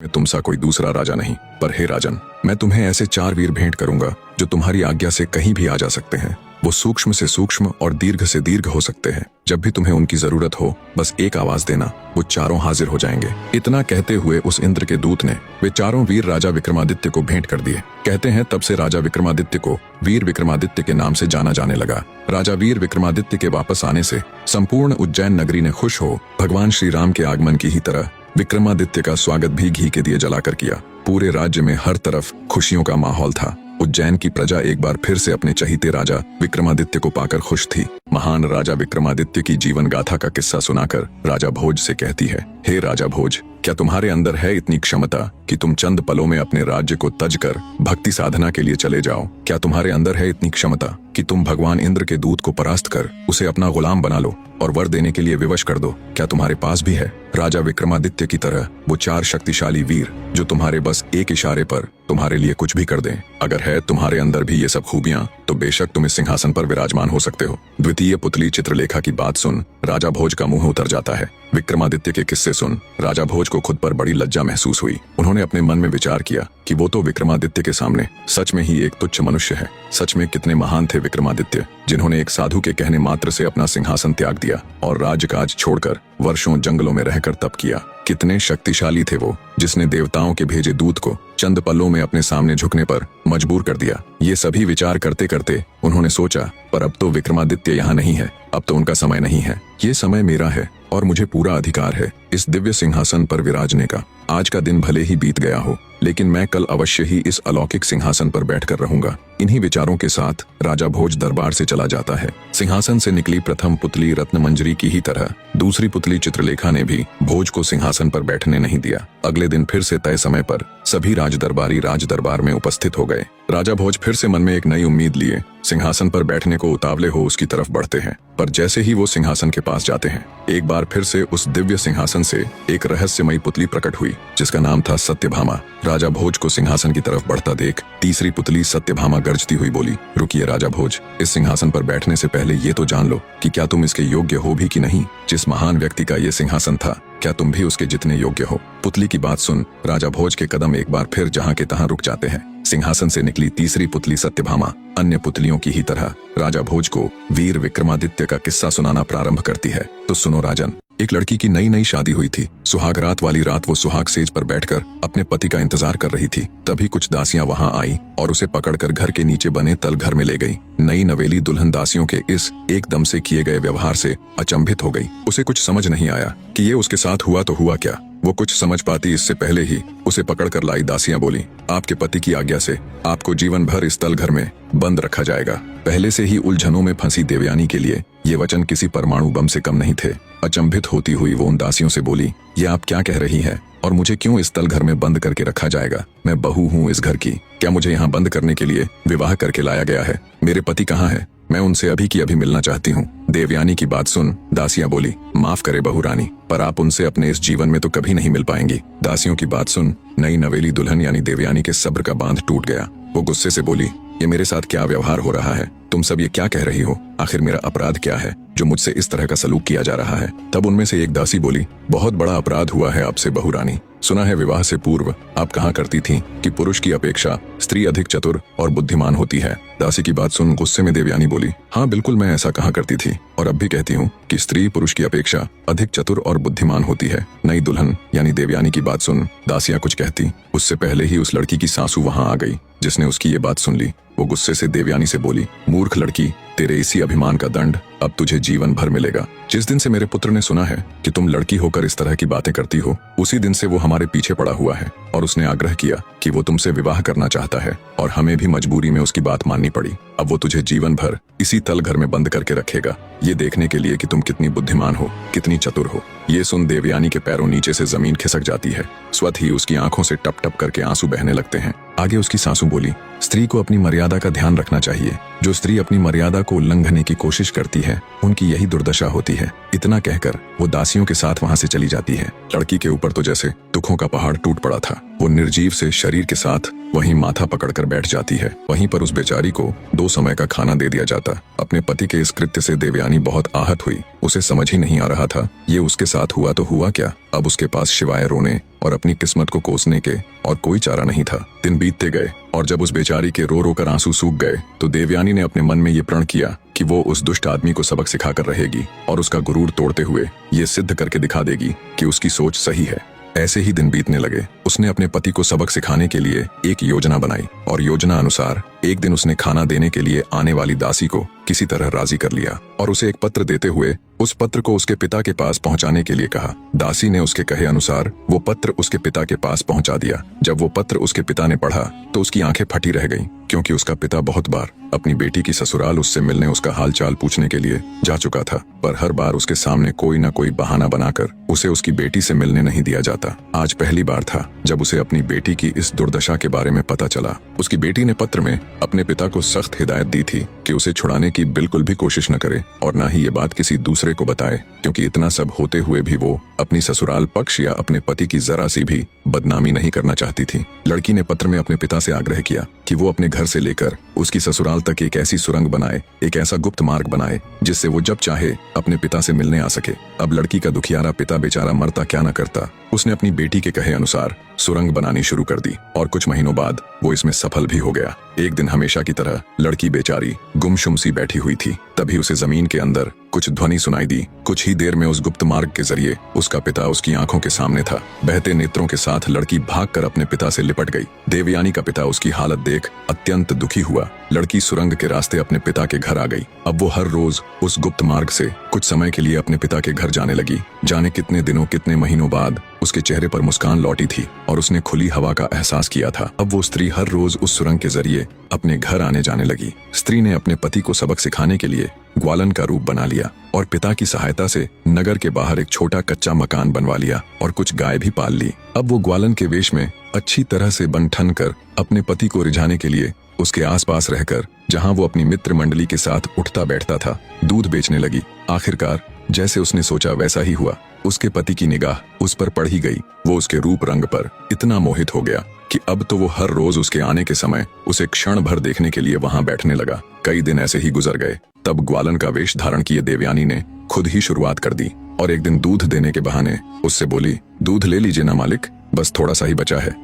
मैं तुम सा कोई दूसरा राजा नहीं, पर हे राजन, मैं तुम्हें ऐसे 4 वीर भेंट करूंगा जो तुम्हारी आज्ञा से कहीं भी आ जा सकते हैं। वो सूक्ष्म से सूक्ष्म और दीर्घ से दीर्घ हो सकते हैं। जब भी तुम्हें उनकी जरूरत हो, बस एक आवाज देना, वो चारों हाजिर हो जाएंगे। इतना कहते हुए उस इंद्र के दूत ने वे 4 वीर राजा विक्रमादित्य को भेंट कर दिए। कहते हैं तब से राजा विक्रमादित्य को वीर विक्रमादित्य के नाम से जाना जाने लगा। राजा वीर विक्रमादित्य के वापस आने से संपूर्ण उज्जैन नगरी ने खुश हो भगवान श्री राम के आगमन की ही तरह विक्रमादित्य का स्वागत भी घी के दिए जलाकर किया। पूरे राज्य में हर तरफ खुशियों का माहौल था। उज्जैन की प्रजा एक बार फिर से अपने चहीते राजा विक्रमादित्य को पाकर खुश थी। महान राजा विक्रमादित्य की जीवन गाथा का किस्सा सुनाकर राजा भोज से कहती है, हे राजा भोज, क्या तुम्हारे अंदर है इतनी क्षमता कि तुम चंद पलों में अपने राज्य को तज कर भक्ति साधना के लिए चले जाओ? क्या तुम्हारे अंदर है इतनी क्षमता कि तुम भगवान इंद्र के दूत को परास्त कर उसे अपना गुलाम बना लो और वर देने के लिए विवश कर दो? क्या तुम्हारे पास भी है राजा विक्रमादित्य की तरह वो 4 शक्तिशाली वीर जो तुम्हारे बस एक इशारे पर तुम्हारे लिए कुछ भी कर दें? अगर है तुम्हारे अंदर भी ये सब खूबियां, तो बेशक तुम इस सिंहासन पर विराजमान हो सकते हो। द्वितीय पुतली चित्रलेखा की बात सुन राजा भोज का मुंह उतर जाता है। विक्रमादित्य के किस्से सुन राजा भोज को खुद पर बड़ी लज्जा महसूस हुई। उन्होंने अपने मन में विचार किया कि वो तो विक्रमादित्य के सामने सच में ही एक तुच्छ मनुष्य है। सच में कितने महान थे विक्रमादित्य, जिन्होंने एक साधु के कहने मात्र से अपना सिंहासन त्याग दिया और राजकाज छोड़कर वर्षों जंगलों में रहकर तप किया। कितने शक्तिशाली थे वो, जिसने देवताओं के भेजे दूत को चंद पलों में अपने सामने झुकने पर मजबूर कर दिया। ये सभी विचार करते करते उन्होंने सोचा, पर अब तो विक्रमादित्य यहाँ नहीं है, अब तो उनका समय नहीं है। ये समय मेरा है और मुझे पूरा अधिकार है इस दिव्य सिंहासन पर विराजने का। आज का दिन भले ही बीत गया हो, लेकिन मैं कल अवश्य ही इस अलौकिक सिंहासन पर बैठकर रहूंगा। इन्हीं विचारों के साथ राजा भोज दरबार से चला जाता है। सिंहासन से निकली प्रथम पुतली रत्नमंजरी की ही तरह दूसरी पुतली चित्रलेखा ने भी भोज को सिंहासन पर बैठने नहीं दिया। अगले दिन फिर से तय समय पर सभी राजदरबारी राज दरबार में उपस्थित हो गए। राजा भोज फिर से मन में एक नई उम्मीद लिए सिंहासन पर बैठने को उतावले हो उसकी तरफ बढ़ते हैं। पर जैसे ही वो सिंहासन के पास जाते हैं, एक बार फिर से उस दिव्य सिंहासन से एक रहस्यमयी पुतली प्रकट हुई, जिसका नाम था सत्यभामा। राजा भोज को सिंहासन की तरफ बढ़ता देख तीसरी पुतली सत्यभामा गरजती हुई बोली, रुकिए राजा भोज, इस सिंहासन पर बैठने से पहले ये तो जान लो कि क्या तुम इसके योग्य हो भी कि नहीं। जिस महान व्यक्ति का ये सिंहासन था, क्या तुम भी उसके जितने योग्य हो? पुतली की बात सुन राजा भोज के कदम एक बार फिर जहाँ के तहाँ रुक जाते हैं। सिंहासन से निकली तीसरी पुतली सत्यभामा अन्य पुतलियों की ही तरह राजा भोज को वीर विक्रमादित्य का किस्सा सुनाना प्रारंभ करती है। तो सुनो राजन, एक लड़की की नई नई शादी हुई थी। सुहाग रात वाली रात वो सुहाग सेज पर बैठकर अपने पति का इंतजार कर रही थी। तभी कुछ दासियां वहां आई और उसे पकड़कर घर के नीचे बने तल घर में ले गई। नई नवेली दुल्हन दासियों के इस एकदम से किए गए व्यवहार से अचंभित हो गई। उसे कुछ समझ नहीं आया कि ये उसके साथ हुआ तो हुआ क्या। वो कुछ समझ पाती इससे पहले ही उसे पकड़कर लाई दासियां बोली, आपके पति की आज्ञा से आपको जीवन भर इस तल घर में बंद रखा जाएगा। पहले से ही उलझनों में फंसी देवयानी के लिए ये वचन किसी परमाणु बम से कम नहीं थे। अचंभित होती हुई वो उन दासियों से बोली, ये आप क्या कह रही है और मुझे क्यों इस तल घर में बंद करके रखा जाएगा? मैं बहू हूँ इस घर की, क्या मुझे यहाँ बंद करने के लिए विवाह करके लाया गया है? मेरे पति कहाँ है? मैं उनसे अभी की अभी मिलना चाहती हूँ। देवयानी की बात सुन दासियां बोली, माफ करे बहू रानी, पर आप उनसे अपने इस जीवन में तो कभी नहीं मिल पाएंगी। दासियों की बात सुन नई नवेली दुल्हन यानी देवयानी के सब्र का बांध टूट गया। वो गुस्से से बोली, ये मेरे साथ क्या व्यवहार हो रहा है? तुम सब ये क्या कह रही हो? आखिर मेरा अपराध क्या है जो मुझसे इस तरह का सलूक किया जा रहा है? तब उनमें से एक दासी बोली, बहुत बड़ा अपराध हुआ है आपसे बहू रानी। सुना है विवाह से पूर्व आप कहा करती थी कि पुरुष की अपेक्षा स्त्री अधिक चतुर और बुद्धिमान होती है। दासी की बात सुन गुस्से में देवयानी बोली, हाँ बिल्कुल मैं ऐसा कहा करती थी और अब भी कहती हूँ कि स्त्री पुरुष की अपेक्षा अधिक चतुर और बुद्धिमान होती है। नई दुल्हन यानी देवयानी की बात सुन दासियां कुछ कहती, उससे पहले ही उस लड़की की सासू वहां आ गई जिसने उसकी ये बात सुन ली। वो गुस्से से देवयानी से बोली, मूर्ख लड़की, तेरे इसी अभिमान का दंड अब तुझे जीवन भर मिलेगा। जिस दिन से मेरे पुत्र ने सुना है कि तुम लड़की होकर इस तरह की बातें करती हो, उसी दिन से वो हमारे पीछे पड़ा हुआ है और उसने आग्रह किया कि वो तुमसे विवाह करना चाहता है और हमें भी मजबूरी में उसकी बात माननी पड़ी। अब वो तुझे जीवन भर इसी तल घर में बंद करके रखेगा, ये देखने के लिए कि तुम कितनी बुद्धिमान हो, कितनी चतुर हो। ये सुन देवयानी के पैरों नीचे से जमीन खिसक जाती है। स्वतः ही उसकी आंखों से टप टप करके आंसू बहने लगते हैं। आगे उसकी सासू बोली, स्त्री को अपनी मर्यादा का ध्यान रखना चाहिए। जो स्त्री अपनी मर्यादा को उल्लंघने की कोशिश करती है, उनकी यही दुर्दशा होती है। इतना कहकर वो दासियों के साथ वहां से चली जाती है। लड़की के ऊपर तो जैसे दुखों का पहाड़ टूट पड़ा था। वो निर्जीव से शरीर के साथ वहीं माथा पकड़कर बैठ जाती है। वहीं पर उस बेचारी को 2 समय का खाना दे दिया जाता। अपने पति के इस कृत्य से देवयानी बहुत आहत हुई। उसे समझ ही नहीं आ रहा था ये उसके साथ हुआ तो हुआ क्या। अब उसके पास सिवाय रोने और अपनी किस्मत को कोसने के और कोई चारा नहीं था। दिन बीतते गए और जब उस बेचारी के रो रो कर आंसू सूख गए तो देवयानी ने अपने मन में ये प्रण किया कि वो उस दुष्ट आदमी को सबक सिखाकर रहेगी और उसका गुरूर तोड़ते हुए ये सिद्ध करके दिखा देगी कि उसकी सोच सही है। ऐसे ही दिन बीतने लगे। उसने अपने पति को सबक सिखाने के लिए एक योजना बनाई और योजना अनुसार एक दिन उसने खाना देने के लिए आने वाली दासी को किसी तरह राजी कर लिया और उसे एक पत्र देते हुए उस पत्र को उसके पिता के पास पहुंचाने के लिए कहा। दासी ने उसके कहे अनुसार वो पत्र उसके पिता के पास पहुंचा दिया। जब वो पत्र उसके पिता ने पढ़ा तो उसकी आंखें फटी रह गईं, क्योंकि उसका पिता बहुत बार अपनी बेटी की ससुराल उससे मिलने उसका हालचाल पूछने के लिए जा चुका था, पर हर बार उसके सामने कोई न कोई बहाना बनाकर उसे उसकी बेटी से मिलने नहीं दिया जाता। आज पहली बार था जब उसे अपनी बेटी की इस दुर्दशा के बारे में पता चला। उसकी बेटी ने पत्र में अपने पिता को सख्त हिदायत दी थी कि उसे छुड़ाने की बिल्कुल भी कोशिश न करे और न ही ये बात किसी दूसरे को बताए, क्योंकि इतना सब होते हुए भी वो अपनी ससुराल पक्ष या अपने पति की जरा सी भी बदनामी नहीं करना चाहती थी। लड़की ने पत्र में अपने पिता से आग्रह किया कि वो अपने घर से लेकर उसकी ससुराल तक एक ऐसी सुरंग बनाए, एक ऐसा गुप्त मार्ग बनाए जिससे वो जब चाहे अपने पिता से मिलने आ सके। अब लड़की का दुखियारा पिता बेचारा मरता क्या न करता। उसने अपनी बेटी के कहे अनुसार सुरंग बनानी शुरू कर दी और कुछ महीनों बाद वो इसमें सफल भी हो गया। एक दिन हमेशा की तरह लड़की बेचारी गुमसुम सी बैठी हुई थी। तभी उसे जमीन के अंदर कुछ ध्वनि सुनाई दी। कुछ ही देर में उस गुप्त मार्ग के जरिए उसका पिता उसकी आंखों के सामने था। बहते नेत्रों के साथ लड़की भागकर अपने पिता से लिपट गई। देवयानी का पिता उसकी हालत देख अत्यंत दुखी हुआ। लड़की सुरंग के रास्ते अपने पिता के घर आ गई। अब वो हर रोज उस गुप्त मार्ग से कुछ समय के लिए अपने पिता के घर जाने लगी। जाने कितने दिनों कितने महीनों बाद उसके चेहरे पर मुस्कान लौटी थी और उसने खुली हवा का एहसास किया था। अब वो स्त्री हर रोज उस सुरंग के जरिए अपने घर आने जाने लगी। स्त्री ने अपने पति को सबक सिखाने के लिए ग्वालन का रूप बना लिया और पिता की सहायता से नगर के बाहर एक छोटा कच्चा मकान बनवा लिया और कुछ गाय भी पाल ली। अब वो ग्वालन के वेश में अच्छी तरह से बन ठन कर अपने पति को रिझाने के लिए उसके आसपास रहकर, जहां वो अपनी मित्र मंडली के साथ उठता बैठता था, दूध बेचने लगी। आखिरकार जैसे उसने सोचा वैसा ही हुआ। उसके पति की निगाह उस पर पड़ ही गई। वो उसके रूप रंग पर इतना मोहित हो गया कि अब तो वो हर रोज उसके आने के समय उसे क्षण भर देखने के लिए वहां बैठने लगा। कई दिन ऐसे ही गुजर गए। तब ग्वालन का वेश धारण किए देवयानी ने खुद ही शुरुआत कर दी और एक दिन दूध देने के बहाने उससे बोली, दूध ले लीजिए ना मालिक, बस थोड़ा सा ही बचा है।